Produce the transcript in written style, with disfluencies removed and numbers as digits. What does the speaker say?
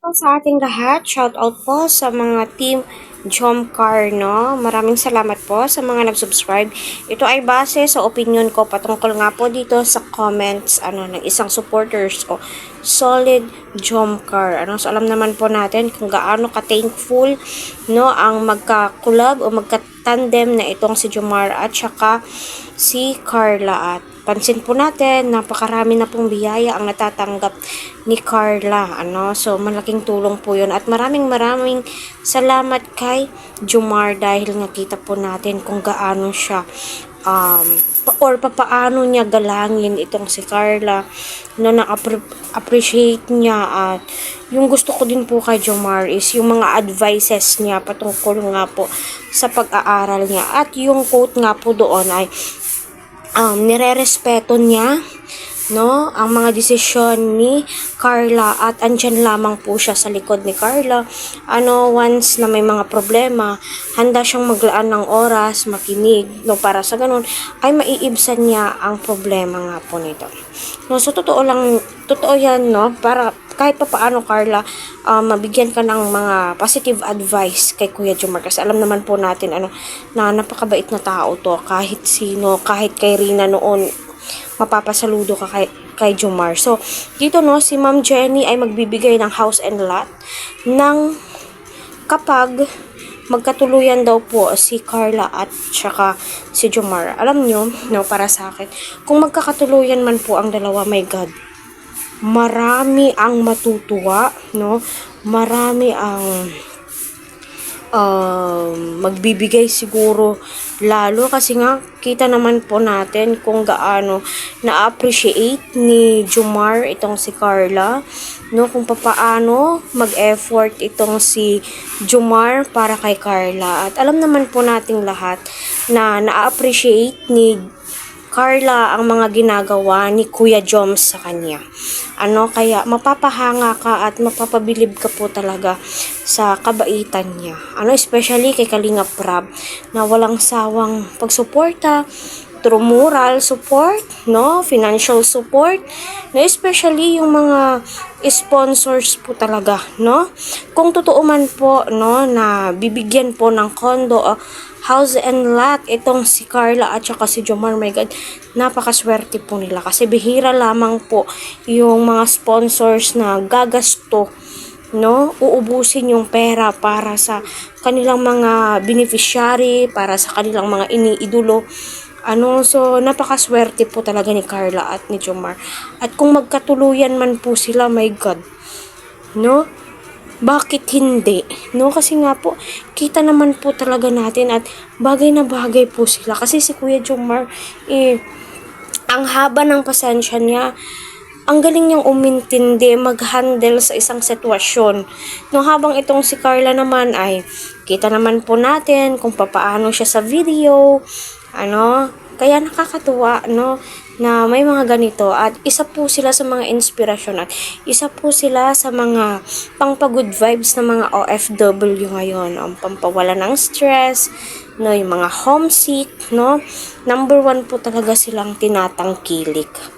Po sa ating lahat, shout out po sa mga team Jomcar, no? Maraming salamat po sa mga nag-subscribe. Ito ay base sa opinion ko patungkol nga po dito sa comments ng isang supporters ko. Solid Jomcar. So alam naman po natin kung gaano ka-thankful, no, ang magka-collab o magka-tandem na itong si Jomar at saka si Carla. At pansin po natin, napakarami na pong biyaya ang natatanggap ni Carla. So malaking tulong po yun. At maraming salamat kay Jomar dahil nakita po natin kung gaano siya or papaano niya galangin itong si Carla, no, na-appreciate niya. At yung gusto ko din po kay Jomar is yung mga advices niya patungkol nga po sa pag-aaral niya. At yung quote nga po doon ay nirerespeto niya, no, ang mga desisyon ni Carla at andyan lamang po siya sa likod ni Carla. Once na may mga problema, handa siyang maglaan ng oras, makinig, no, para sa ganun ay maiibsan niya ang problema nga po nito. No, so totoo yan, no, para kahit pa paano Carla, mabigyan ka ng mga positive advice kay Kuya Jomar kasi alam naman po natin na napakabait na tao to. Kahit sino, kahit kay Rina noon, mapapasaludo ka kay Jomar. So dito, no, si Ma'am Jenny ay magbibigay ng house and lot ng kapag magkatuluyan daw po si Carla at saka si Jomar. Alam nyo, no, para sa akin, kung magkakatuluyan man po ang dalawa, my God, marami ang matutuwa, no? Marami ang magbibigay siguro lalo kasi nga kita naman po natin kung gaano na-appreciate ni Jomar itong si Carla, no, kung papaano mag-effort itong si Jomar para kay Carla. At alam naman po nating lahat na na-appreciate ni Carla ang mga ginagawa ni Kuya Joms sa kanya. Kaya mapapahanga ka at mapapabilib ka po talaga sa kabaitan niya. Especially kay Kalinga Prab na walang sawang pagsuporta through moral support, no, financial support, no, especially yung mga sponsors po talaga, no. Kung totoo man po, no, na bibigyan po ng condo, house and lot itong si Carla at saka si Jomar, my God, napakaswerte po nila kasi bihira lamang po yung mga sponsors na gagasto, no, uubusin yung pera para sa kanilang mga beneficiary, para sa kanilang mga iniidolo. So napakaswerte po talaga ni Carla at ni Jomar. At kung magkatuluyan man po sila, my God, no, bakit hindi? No, kasi nga po, kita naman po talaga natin at bagay na bagay po sila. Kasi si Kuya Jomar, ang haba ng pasensya niya, ang galing niyang umintindi, mag-handle sa isang sitwasyon. No, habang itong si Carla naman ay, kita naman po natin kung papaano siya sa video, kaya nakakatuwa, no, na may mga ganito. At isa po sila sa mga inspirasyon at isa po sila sa mga pangpa-good vibes na mga OFW ngayon. Ang pampawala ng stress, no, yung mga homesick, no, number 1 po talaga silang tinatangkilik.